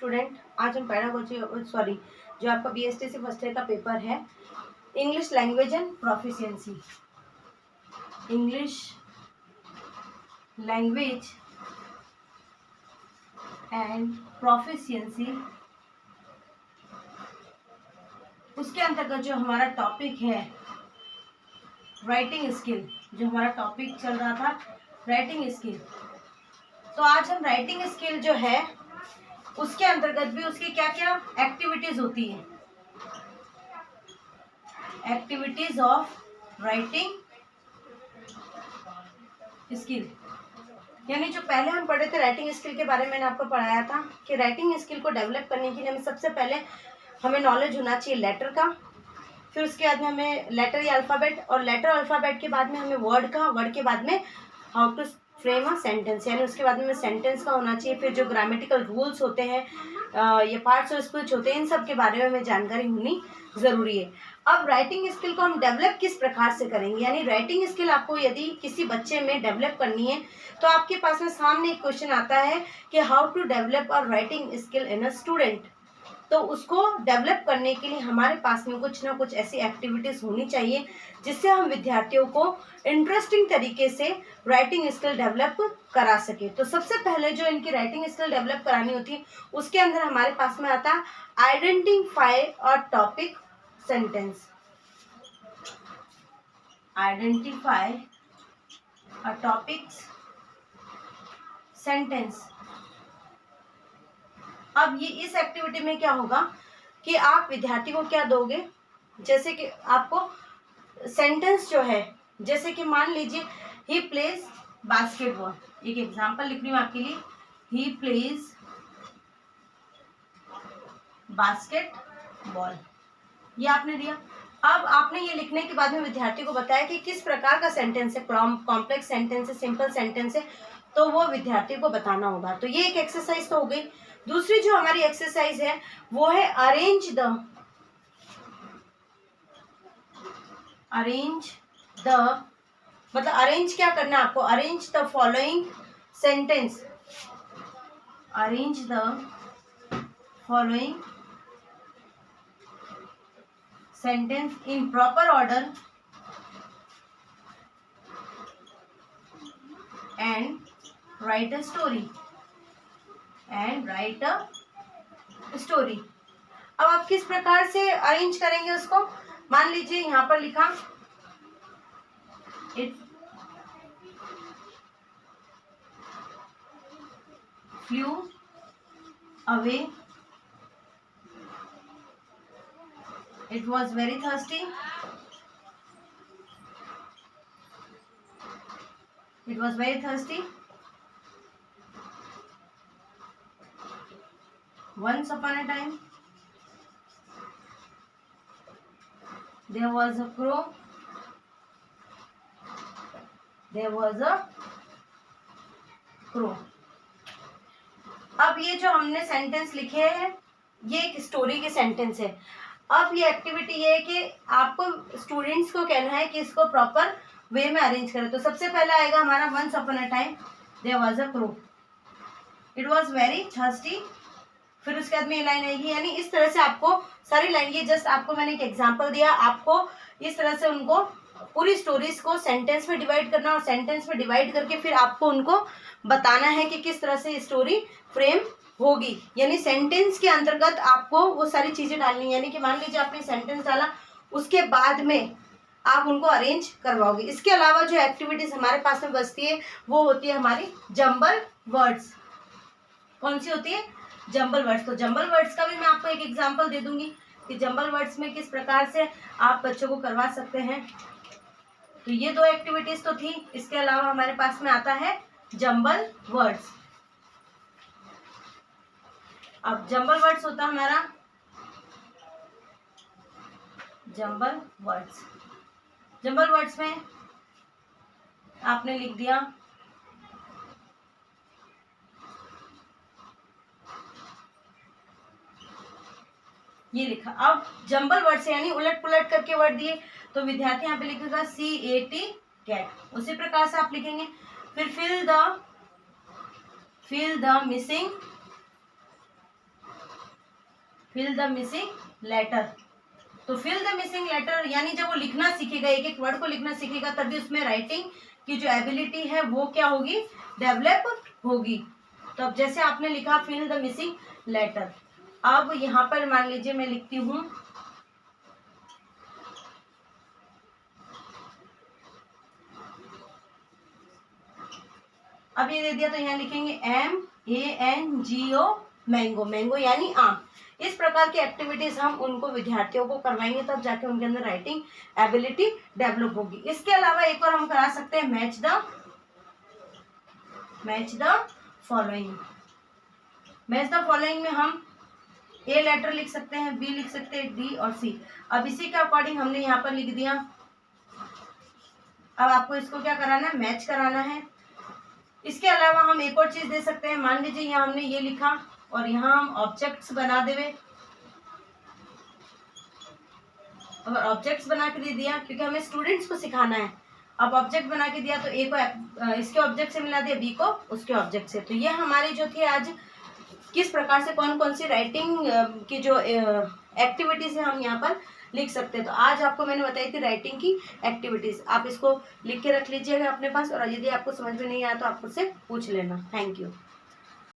Student, आज हम pedagogy sorry जो आपका बीएसटीसी फर्स्ट ईयर का पेपर है English language and proficiency, English language and proficiency, उसके अंतर्गत जो हमारा टॉपिक है राइटिंग स्किल, जो हमारा टॉपिक चल रहा था राइटिंग स्किल। तो आज हम राइटिंग स्किल जो है उसके अंतर्गत भी उसकी क्या क्या एक्टिविटीज होती है, एक्टिविटीज ऑफ राइटिंग स्किल। यानी जो पहले हम पढ़े थे राइटिंग स्किल के बारे में मैंने आपको पढ़ाया था कि राइटिंग स्किल को डेवलप करने के लिए हमें सबसे पहले हमें नॉलेज होना चाहिए लेटर का, फिर उसके बाद में हमें लेटर या अल्फ़ाबेट, और लेटर अल्फ़ाबेट के बाद में हमें वर्ड का, वर्ड के बाद में how to frame a sentence, यानी उसके बाद में सेंटेंस का होना चाहिए। फिर जो ग्रामेटिकल रूल्स होते हैं ये पार्ट्स ऑफ स्पीच होते हैं, इन सब के बारे में हमें जानकारी होनी ज़रूरी है। अब राइटिंग स्किल को हम डेवलप किस प्रकार से करेंगे, यानी राइटिंग स्किल आपको यदि किसी बच्चे में डेवलप करनी है तो आपके पास में सामने एक क्वेश्चन आता है कि how to develop a writing skill in a student. तो उसको डेवलप करने के लिए हमारे पास में कुछ ना कुछ ऐसी एक्टिविटीज़ होनी चाहिए जिससे हम विद्यार्थियों को इंटरेस्टिंग तरीके से राइटिंग स्किल डेवलप करा सके। तो सबसे पहले जो इनकी राइटिंग स्किल डेवलप करानी होती है उसके अंदर हमारे पास में आता है identify a topic sentence, identify a topic sentence. अब ये इस एक्टिविटी में क्या होगा कि आप विद्यार्थी को क्या दोगे, जैसे कि आपको सेंटेंस जो है, जैसे कि मान लीजिए ही प्लेज बास्केटबॉल, एक एग्जांपल लिख रही हूँ आपके लिए, ही प्लेज बास्केटबॉल, ये आपने दिया। अब आपने ये लिखने के बाद में विद्यार्थी को बताया कि किस प्रकार का सेंटेंस है, कॉम्प्लेक्स सेंटेंस है, सिंपल सेंटेंस है, तो वो विद्यार्थी को बताना होगा। तो ये एक एक्सरसाइज तो हो गई। दूसरी जो हमारी एक्सरसाइज है वो है अरेंज द मतलब अरेंज क्या करना है आपको, arrange the following sentence, arrange the following sentence in proper order and right a story, अब आप किस प्रकार से अरेंज करेंगे उसको, मान लीजिए यहाँ पर लिखा it flu away, it was very thirsty, it was very thirsty, once upon a time there was a crow, अब ये जो हमने सेंटेंस लिखे हैं ये एक स्टोरी के सेंटेंस है। अब ये एक्टिविटी ये है कि आपको स्टूडेंट्स को कहना है कि इसको प्रॉपर वे में अरेंज करें। तो सबसे पहले आएगा हमारा once upon a time there was a crow, it was very thirsty, फिर उसके बाद में ये लाइन आएगी। यानी इस तरह से आपको सारी लाइन, ये जस्ट आपको मैंने एक एग्जांपल दिया, आपको इस तरह से उनको पूरी स्टोरीज को सेंटेंस में डिवाइड करना, और सेंटेंस में डिवाइड करके फिर आपको उनको बताना है कि किस तरह से स्टोरी फ्रेम होगी। यानी सेंटेंस के अंतर्गत आपको वो सारी चीज़ें डालनी है। यानी कि मान लीजिए आपने सेंटेंस डाला, उसके बाद में आप उनको अरेंज करवाओगे। इसके अलावा जो एक्टिविटीज़ हमारे पास में बचती है वो होती है हमारी जंबल वर्ड्स। कौन सी होती है, जंबल वर्ड्स। तो जंबल वर्ड्स का भी मैं आपको एक एग्जांपल दे दूंगी कि जंबल वर्ड्स में किस प्रकार से आप बच्चों को करवा सकते हैं। तो ये दो एक्टिविटीज़ तो थी, इसके अलावा हमारे पास में आता है जंबल वर्ड्स। अब जंबल वर्ड्स होता है हमारा जंबल वर्ड्स। जंबल वर्ड्स में आपने लिख दिया ये लिखा। अब जंबल वर्ड से यानी उलट पुलट करके वर्ड दिए तो विद्यार्थी यहाँ पे लिखेगा CAT कैट, उसी प्रकार से आप लिखेंगे। फिर fill the missing fill the missing letter. तो फिल द मिसिंग लेटर यानी जब वो लिखना सीखेगा, एक एक वर्ड को लिखना सीखेगा, तभी उसमें राइटिंग की जो एबिलिटी है वो क्या होगी, डेवलप होगी। तो अब जैसे आपने लिखा फिल द मिसिंग लेटर, अब यहाँ पर मान लीजिए मैं लिखती हूँ अब ये दे दिया तो यहाँ लिखेंगे MANGO, मैंगो, मैंगो यानी आम। इस प्रकार की एक्टिविटीज हम उनको विद्यार्थियों को करवाएंगे, तब जाके उनके अंदर राइटिंग एबिलिटी डेवलप होगी। इसके अलावा एक और हम करा सकते हैं match the following. Match the following में हम ए लेटर लिख सकते हैं, बी लिख सकते हैं, डी और सी। अब इसी के अकॉर्डिंग हमने यहाँ पर लिख दिया। अब आपको इसको क्या कराना है, मैच कराना है। इसके अलावा हम एक और चीज दे सकते हैं, मान लीजिए यहाँ हमने ये लिखा और यहाँ हम ऑब्जेक्ट्स बना देवे। अगर ऑब्जेक्ट्स बना के दे दिया, क्योंकि हमें स्टूडेंट्स को सिखाना है, अब ऑब्जेक्ट बना के दिया तो ए को इसके ऑब्जेक्ट से मिला दिया, बी को उसके ऑब्जेक्ट से। तो ये हमारी जो थी आज किस प्रकार से कौन कौन सी राइटिंग की जो एक्टिविटीज है हम यहाँ पर लिख सकते हैं। तो आज आपको मैंने बताई थी राइटिंग की एक्टिविटीज। आप इसको लिख के रख लीजिएगा अपने पास, और यदि आपको समझ में नहीं आया तो आप मुझसे पूछ लेना। Thank you.